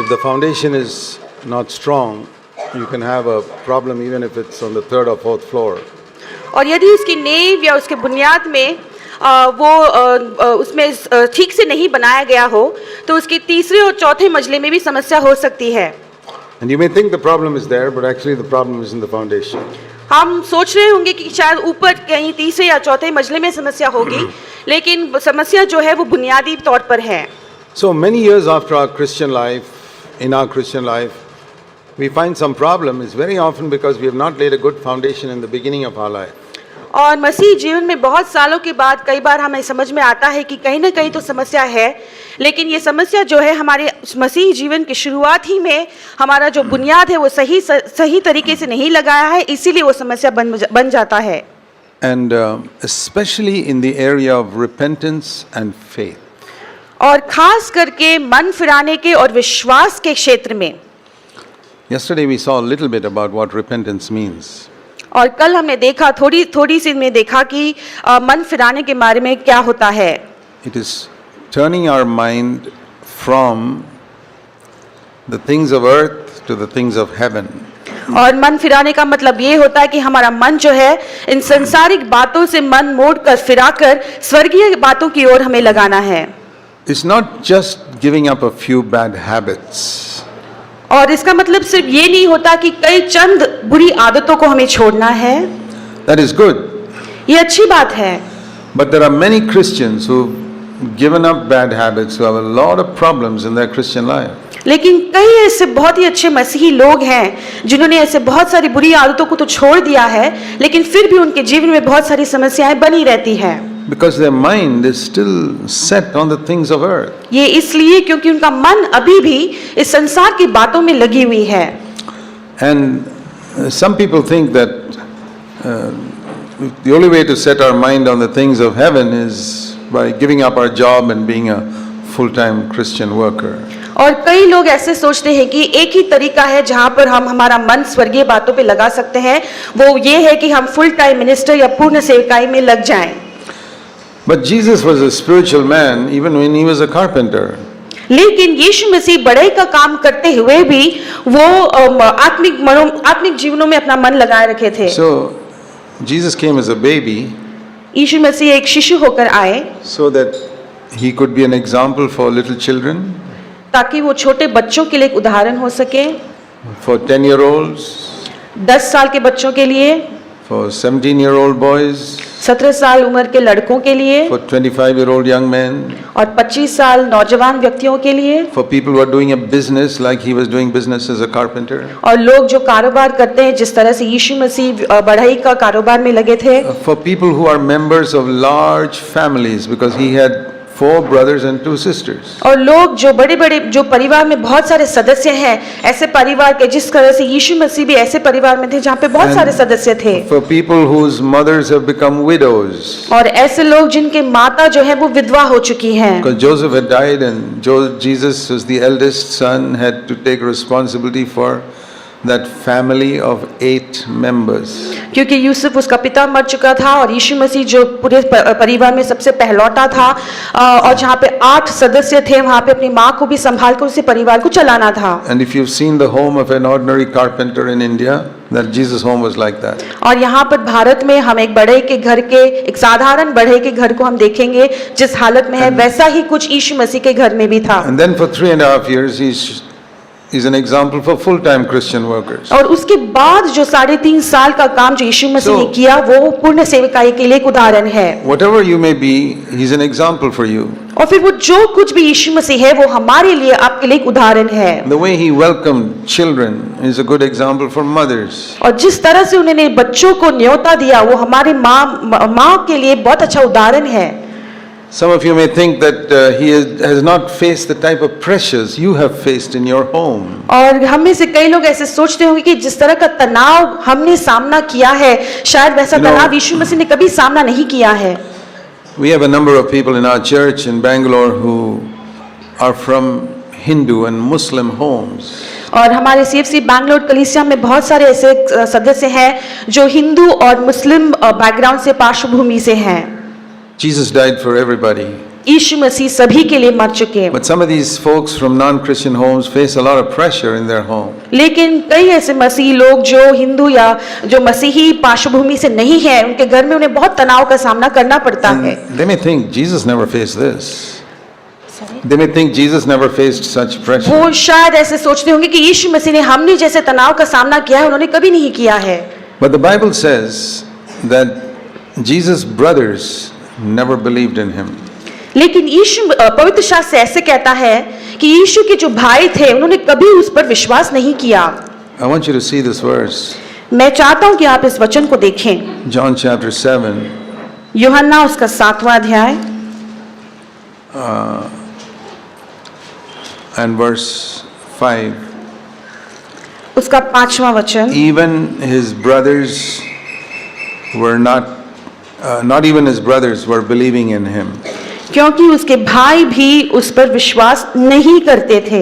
if the foundation is not strong, you can have a problem even if it's on the third or fourth floor. और यदि उसकी नींव या उसके बुनियाद में उसमें ठीक से नहीं बनाया गया हो तो उसकी तीसरे और चौथे मंजिले में भी समस्या हो सकती है. And you may think the problem is there, but actually the problem is in the foundation. हम सोच रहे होंगे कि शायद ऊपर कहीं तीसरे या चौथे मंजिले में समस्या होगी, लेकिन समस्या जो है वो बुनियादी तौर पर है. So many years after our Christian life, in our Christian life, we find some problem is very often because we have not laid a good foundation in the beginning of our life. और मसीह जीवन में बहुत सालों के बाद कई बार हमें समझ में आता है कि कहीं ना कहीं तो समस्या है, लेकिन ये समस्या जो है हमारे मसीह जीवन की शुरुआत ही में हमारा जो बुनियाद है वो सही तरीके से नहीं लगाया है, इसीलिए वो समस्या बन जाता है. And especially in the area of repentance and faith. और खास करके मन फिराने के और विश्वास के क्षेत्र में. Yesterday we saw a little bit about what repentance means. और कल हमने देखा थोड़ी सी में देखा कि मन फिराने के बारे में क्या होता है. It is turning our mind from the things of earth to the things of heaven. और मन फिराने का मतलब ये होता है कि हमारा मन जो है इन संसारिक बातों से मन मोड़कर फिराकर स्वर्गीय बातों की ओर हमें लगाना है. It's not just giving up a few bad habits. और इसका मतलब सिर्फ ये नहीं होता कि कई चंद बुरी आदतों को हमें छोड़ना है. That is good. ये अच्छी बात है. But there are many Christians who've given up bad habits, who have a lot of problems in their Christian life. लेकिन कई ऐसे बहुत ही अच्छे मसीही लोग हैं जिन्होंने ऐसे बहुत सारी बुरी आदतों को तो छोड़ दिया है, लेकिन फिर भी उनके जीवन में बहुत सारी समस्याएं बनी रहती हैं. Because their mind is still set on the things of earth. ये इसलिए क्योंकि उनका मन अभी भी इस संसार की बातों में लगी हुई है. And some people think that the only way to set our mind on the things of heaven is by giving up our job and being a full-time Christian worker. और कई लोग ऐसे सोचते हैं कि एक ही तरीका है जहां पर हम हमारा मन स्वर्गीय बातों पे लगा सकते हैं, वो ये है कि हम फुल टाइम मिनिस्टर या पूर्ण सेवकाई में लग जाएं. But Jesus was a spiritual man even when he was a carpenter. लेकिन यीशु मसीह बड़ाई का काम करते हुए भी वो आत्मिक जीवनों में अपना मन लगाए रखे थे. So Jesus came as a baby. यीशु मसीह एक शिशु होकर आए so that he could be an example for little children. ताकि वो छोटे बच्चों के लिए एक उदाहरण हो सके. For 10-year-olds. 10 साल के बच्चों के लिए. For 17-year-old boys. 17 साल उम्र के लड़कों के लिए. For 25-year-old young men. और 25 साल नौजवान व्यक्तियों के लिए. For people who are doing a business like he was doing business as a carpenter. और लोग जो कारोबार करते हैं जिस तरह से यीशु मसीह बढ़ाई का कारोबार में लगे थे. For people who are members of large families because he had 4 brothers and 2 sisters. और लोग जो बड़े-बड़े जो परिवार में बहुत सारे सदस्य हैं, ऐसे परिवार के जिस तरह से यीशु मसीह भी ऐसे परिवार में थे जहाँ पे बहुत सारे सदस्य थे. For people whose mothers have become widows. और ऐसे लोग जिनके माता जो है वो विधवा हो चुकी हैं. Because Joseph had died and Jesus was the eldest son, had to take responsibility for that family of 8 members. क्योंकि यूसुफ उसका पिता मर चुका था और यीशु मसीह जो पूरे परिवार में सबसे पहलौटा था और जहाँ पे 8 सदस्य थे वहाँ पे अपनी माँ को भी संभाल कर उसे परिवार को चलाना था. And if you've seen the home of an ordinary carpenter in India, that Jesus' home was like that. और यहाँ पर भारत में हम एक बढ़ई के घर के एक साधारण बढ़ई के घर को हम देखेंगे जिस हालत में है वैसा ही कुछ यीशु मसीह के घर में भी था. And then for 3.5 years he's an example for full-time Christian workers. और उसके बाद जो 3.5 साल का काम जो यीशु मसीह ने किया वो पूर्ण सेवकाई के लिए एक उदाहरण है. Whatever you may be, he's an example for you. और फिर वो जो कुछ भी यीशु मसीह है वो हमारे लिए आपके लिए एक उदाहरण है. The way he welcomed children is a good example for mothers. और जिस तरह से उन्होंने बच्चों को न्योता दिया वो हमारे माँ के लिए बहुत अच्छा उदाहरण है. Some of you may think that he has not faced the type of pressures you have faced in your home. और हम में से कई लोग ऐसे सोचते होंगे कि जिस तरह का तनाव हमने सामना किया है शायद वैसा तनाव यीशु मसीह ने कभी सामना नहीं किया है. We have a number of people in our church in Bangalore who are from Hindu and Muslim homes. और हमारे CFC बैंगलोर कलीसिया में बहुत सारे ऐसे सदस्य हैं जो हिंदू और मुस्लिम बैकग्राउंड से पार्श्वभूमि से हैं. Jesus died for everybody. यीशु मसीह सभी के लिए मर चुके हैं। But some of these folks from non-Christian homes face a lot of pressure in their home. लेकिन कई ऐसे मसीही लोग जो हिंदू या जो मसीही पार्श्वभूमि से नहीं है, उनके घर में उन्हें बहुत तनाव का सामना करना पड़ता है। And they may think Jesus never faced this. They may think Jesus never faced such pressure. वो शायद ऐसे सोचते होंगे कि यीशु मसीह ने हमने जैसे तनाव का सामना किया है, उन्होंने कभी नहीं किया है। But the Bible says that Jesus' brothers never believed in him. लेकिन यीशु पवित्र शास्त्र ऐसे कहता है कि यीशु के जो भाई थे उन्होंने कभी उस पर विश्वास नहीं किया। I want you to see this verse. मैं चाहता हूं कि आप इस वचन को देखें। John chapter 7 यूहन्ना उसका 7वां अध्याय and verse 5. उसका 5वां वचन। Even his brothers were not even his brothers were believing in him. क्योंकि उसके भाई भी उस पर विश्वास नहीं करते थे।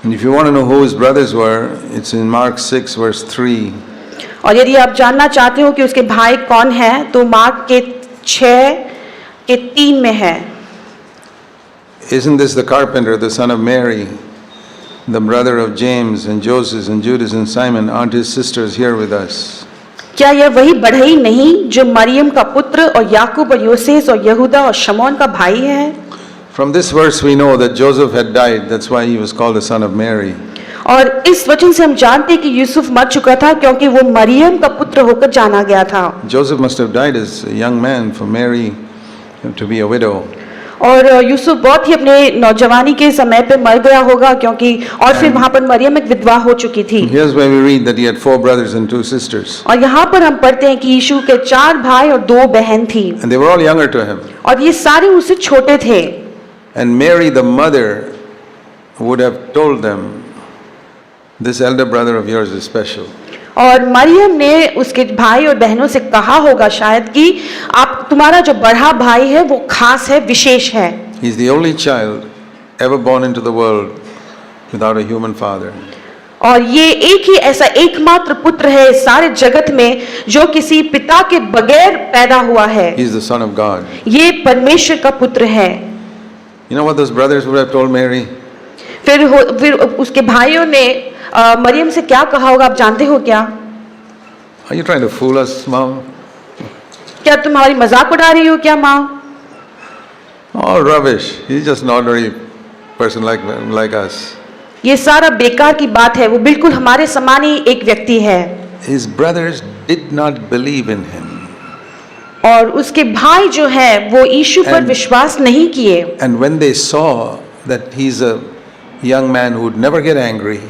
And if you want to know who his brothers were, it's in Mark 6 verse 3. और यदि आप जानना चाहते हो कि उसके भाई कौन है, तो मार्क के 6 के 3 में है। Isn't this the carpenter, the son of Mary, the brother of James and Joseph and Judas and Simon? Aren't his sisters here with us? क्या यह वही बढ़ई नहीं जो मरियम का पुत्र और याकूब और योसेस और यहूदा और शमौन का भाई है? From this verse we know that Joseph had died. That's why he was called the son of Mary. और इस वचन से हम जानते हैं कि यूसुफ मर चुका था क्योंकि वो मरियम का पुत्र होकर जाना गया था। Joseph must have died as a young man for Mary to be a widow. और यूसुफ बहुत ही अपने नौजवानी के समय पे मर गया होगा क्योंकि और फिर वहां पर मरियम एक विधवा हो चुकी थी। Here's where we read that he had 4 brothers and 2 sisters. और यहाँ पर हम पढ़ते हैं कि यीशु के 4 भाई और 2 बहन थी। And they were all younger to him. और ये सारे उससे छोटे थे। And Mary the mother would have told them, this elder brother of yours is special. और मरियम ने उसके भाई और बहनों से कहा होगा शायद कि आप तुम्हारा जो बड़ा भाई है वो खास है, विशेष है। He's the only child ever born into the world without a human father. और ये एक ही ऐसा एकमात्र पुत्र है सारे जगत में जो किसी पिता के बगैर पैदा हुआ है। He's the son of God. ये परमेश्वर का पुत्र है। You know what those brothers would have told Mary? फिर उसके भाइयों ने मरियम से क्या कहा होगा, आप जानते हो क्या? Are you trying to fool us, Mom? क्या तुम हमारी मजाक उड़ा रही हो क्या माँ? All rubbish. He's just an ordinary person like us. ये सारा बेकार की बात है, वो बिल्कुल हमारे समान ही एक व्यक्ति है। His brothers did not believe in him. और उसके भाई जो है वो यीशु पर विश्वास नहीं किए। And when they saw that he's a young man who would never get angry,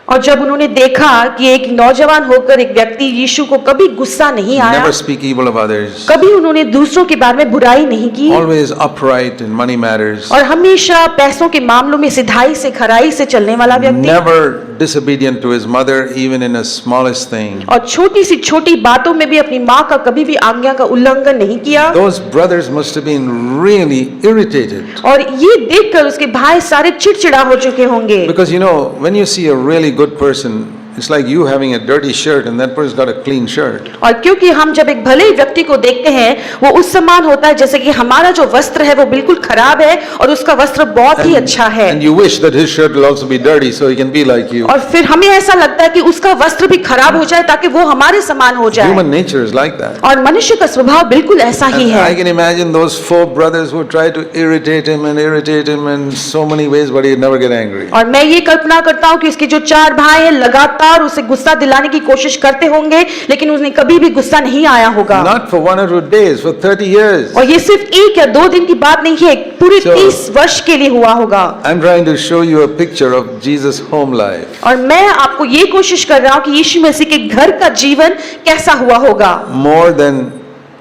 और जब उन्होंने देखा कि एक नौजवान होकर एक व्यक्ति यीशु को कभी गुस्सा नहीं आया, never speak evil of others, कभी उन्होंने दूसरों के बारे में बुराई नहीं की, always upright in money matters, और हमेशा पैसों के मामलों में सिधाई से खराई से चलने वाला व्यक्ति, never disobedient to his mother even in the smallest thing, और छोटी सी छोटी बातों में भी अपनी माँ का कभी भी आज्ञा का उल्लंघन नहीं किया। those brothers must have been really irritated. और ये देखकर उसके भाई सारे चिड़चिड़ा हो चुके होंगे। Because you know, when you see a really good person, it's like you having a dirty shirt and that person's got a clean shirt. और क्योंकि हम जब एक भले व्यक्ति को देखते हैं वो उस समान होता है जैसे कि हमारा जो वस्त्र है वो बिल्कुल खराब है और उसका वस्त्र बहुत ही अच्छा है, And you wish that his shirt will also be dirty so he can be like you. और फिर हमें ऐसा लगता है कि उसका वस्त्र भी खराब हो जाए ताकि वो हमारे समान हो जाए। Human nature is like that. और मनुष्य का स्वभाव बिल्कुल ऐसा ही And है। I can imagine those 4 brothers who tried to irritate him in so many ways, but he'd never get angry. और मैं ये कल्पना करता हूँ कि इसके जो 4 भाई हैं लगातार उसे गुस्सा दिलाने की कोशिश करते होंगे लेकिन उसने कभी भी गुस्सा नहीं आया होगा। Not for 1 or 2 days, for 30 years. और ये सिर्फ 1 या 2 दिन की बात नहीं है, पूरे 30 वर्ष के लिए हुआ होगा। I'm trying to show you a picture of Jesus' home life. और मैं आपको ये कोशिश कर रहा हूँ कि यीशु मसीह के घर का जीवन कैसा हुआ होगा। More than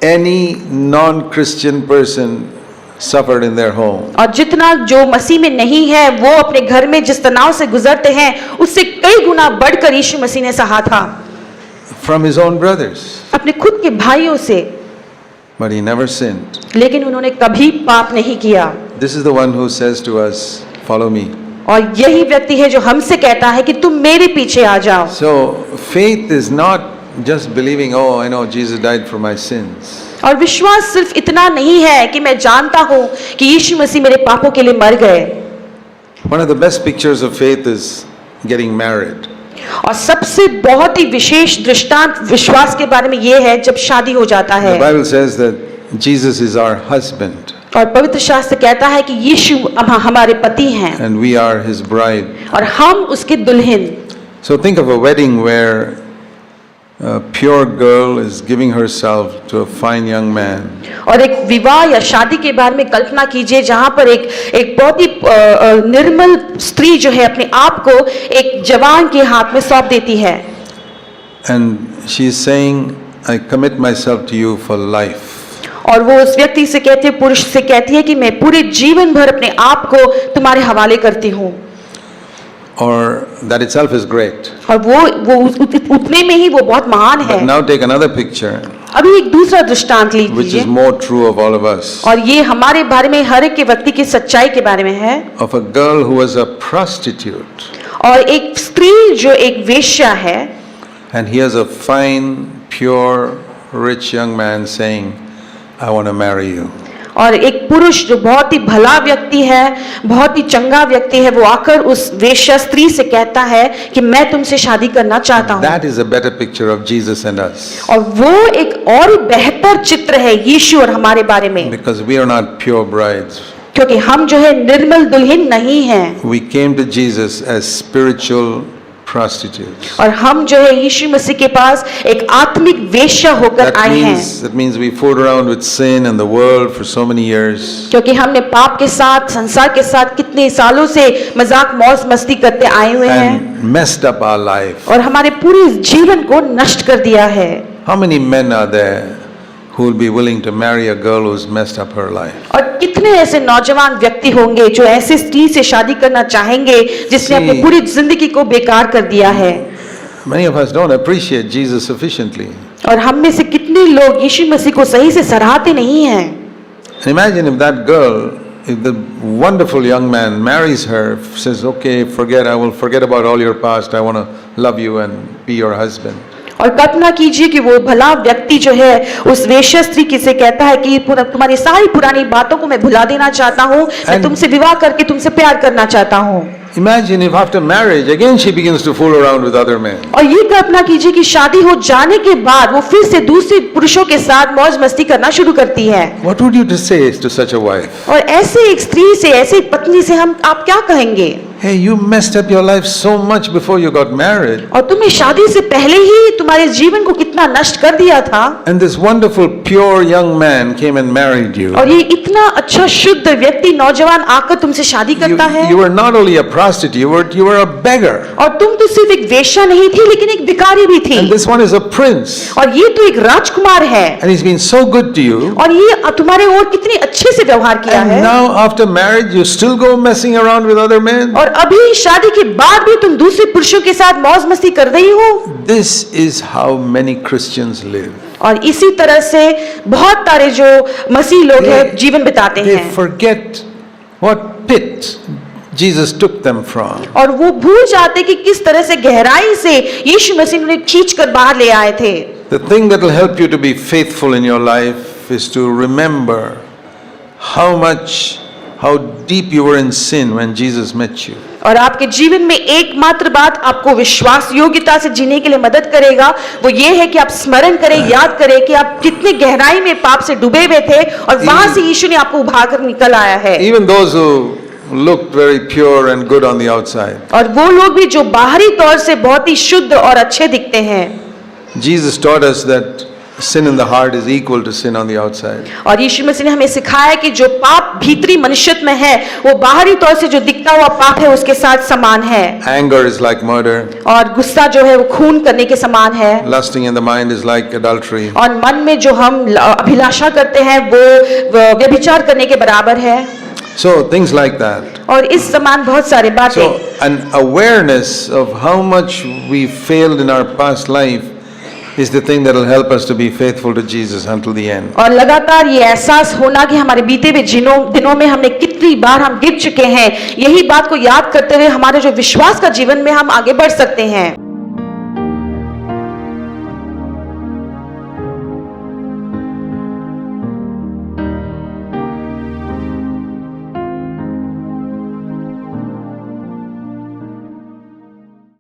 any non-Christian person suffered in their home. और जितना जो मसीह में नहीं है वो अपने घर में जिस तनाव से गुजरते हैं उससे कई गुना बढ़कर यीशु मसीह ने सहा था। From his own brothers. अपने खुद के भाइयों से। But he never sinned. लेकिन उन्होंने कभी पाप नहीं किया। This is the one who says to us, follow me. और यही व्यक्ति है जो हमसे कहता है कि तुम मेरे पीछे आ जाओ। So faith is not just believing, oh, I know Jesus died for my sins. और विश्वास सिर्फ इतना नहीं है कि मैं जानता हूं कि यीशु मसीह मेरे पापों के लिए मर गए। One of the best pictures of faith is getting married. और सबसे बहुत ही विशेष दृष्टांत विश्वास के बारे में यह है जब शादी हो जाता है। The Bible says that Jesus is our husband और पवित्र शास्त्र कहता है कि यीशु हमारे पति हैं and we are his bride. और हम उसके दुल्हन। So think of a wedding where a pure girl is giving herself to a fine young man. और एक विवाह या शादी के बारे में कल्पना कीजिए जहां पर एक बहुत ही निर्मल स्त्री जो है अपने आप को एक जवान के हाथ में सौंप देती है। And she is saying, I commit myself to you for life. और वो उस व्यक्ति से कहती है, पुरुष से कहती है कि मैं पूरे जीवन भर अपने आप को तुम्हारे हवाले करती हूँ। Or that itself is great. और वो उतने में ही वो बहुत महान है। But now take another picture, अभी एक दूसरा दृष्टांत which लीजिए is more true of all of us. और ये हमारे बारे में हर एक के व्यक्ति की सच्चाई के बारे में है। Of a girl who was a prostitute. और एक स्त्री जो एक वेश्या है And here's a fine, pure, rich young man saying, I want to marry you. और एक पुरुष जो बहुत ही भला व्यक्ति है, बहुत ही चंगा व्यक्ति है, वो आकर उस वेश्या स्त्री से कहता है कि मैं तुमसे शादी करना चाहता हूँ। That is a better picture of Jesus and us. और वो एक और बेहतर चित्र है यीशु और हमारे बारे में। Because we are not pure brides. क्योंकि हम जो है निर्मल दुल्हन नहीं हैं। We came to Jesus as spiritual prostitutes. और हम जो है यीशु मसीह के पास एक आत्मिक वेश्या होकर आए हैं। That means we fooled around with sin and the world for so many years. क्योंकि हमने पाप के साथ, संसार के साथ कितने सालों से मजाक मौज मस्ती करते आए हुए हैं And messed up our life. और हमारे पूरे जीवन को नष्ट कर दिया है। How many men are there who will be willing to marry a girl who's messed up her life? और कितने ऐसे नौजवान व्यक्ति होंगे जो ऐसे स्त्री से शादी करना चाहेंगे जिसने अपनी पूरी जिंदगी को बेकार कर दिया है। Many of us don't appreciate Jesus sufficiently. और हम में से कितने लोग यीशु मसीह को सही से सराहते नहीं हैं। And imagine if that girl, if the wonderful young man marries her, says, okay, I will forget about all your past, I want to love you and be your husband. और कल्पना कीजिए कि वो भला व्यक्ति जो है उस वेश्या स्त्री की से कहता है कि तुम्हारी सारी पुरानी बातों को मैं भुला देना चाहता हूँ, मैं तुमसे विवाह करके तुमसे प्यार करना चाहता हूँ। Imagine if after marriage again she begins to fool around with other men. और ये कल्पना कीजिए कि शादी हो जाने के बाद वो फिर से दूसरे पुरुषों के साथ मौज मस्ती करना शुरू करती है। What would you say to such a wife? और ऐसे एक स्त्री से, ऐसे एक पत्नी से आप क्या कहेंगे? Hey, you messed up your life so much before you got married. और तुमने शादी से पहले ही तुम्हारे जीवन को कितना नष्ट कर दिया था। And this wonderful pure young man came and married you. और ये इतना अच्छा शुद्ध व्यक्ति नौजवान आकर तुमसे शादी करता है। You were not only a prostitute, you were a beggar. और तुम तो सिर्फ एक वेश्या नहीं थी लेकिन एक भिखारी भी थी। And this one is a prince. और ये तो एक राजकुमार है। And he's been so good to you. और ये तुम्हारे ओर कितने अच्छे से व्यवहार किया है। And now after marriage you still go messing around with other men. और अभी शादी के बाद भी तुम दूसरे पुरुषों के साथ मौज मस्ती कर रही हो। This is how many Christians live. और इसी तरह से बहुत सारे जो मसीह लोग हैं जीवन बिताते हैं। They forget what pit Jesus took them from. और वो भूल जाते कि किस तरह से गहराई से यीशु मसीह उन्हें खींचकर बाहर ले आए थे। The thing that will help you to be faithful in your life is to remember how deep you were in sin when Jesus met you. और आपके जीवन में एकमात्र बात आपको विश्वास योग्यता से जीने के लिए मदद करेगा, वो ये है कि आप स्मरण करें, याद करें कि आप कितने गहराई में पाप से डूबे हुए थे और वहां से यीशु ने आपको उभार कर निकल आया है। Even those who looked very pure and good on the outside. और वो लोग भी जो बाहरी तौर से बहुत ही शुद्ध और अच्छे दिखते हैं। Jesus taught us that sin in the heart is equal to sin on the outside. और यीशु मसीह ने हमें सिखाया कि जो पाप भीतरी मनुष्यत्व में है वो बाहरी तौर से जो दिखता हुआ पाप है उसके साथ समान है। Anger is like murder. और गुस्सा जो है वो खून करने के समान है। Lusting in the mind is like adultery. और मन में जो हम अभिलाषा करते हैं वो व्यभिचार करने के बराबर है। So things like that. और इस समान बहुत सारे बातें। So an awareness of how much we failed in our past life is the thing that will help us to be faithful to Jesus until the end. और लगातार ये एहसास होना कि हमारे बीते हुए दिनों में हमने कितनी बार हम गिर चुके हैं, यही बात को याद करते हुए हमारे जो विश्वास का जीवन में हम आगे बढ़ सकते हैं।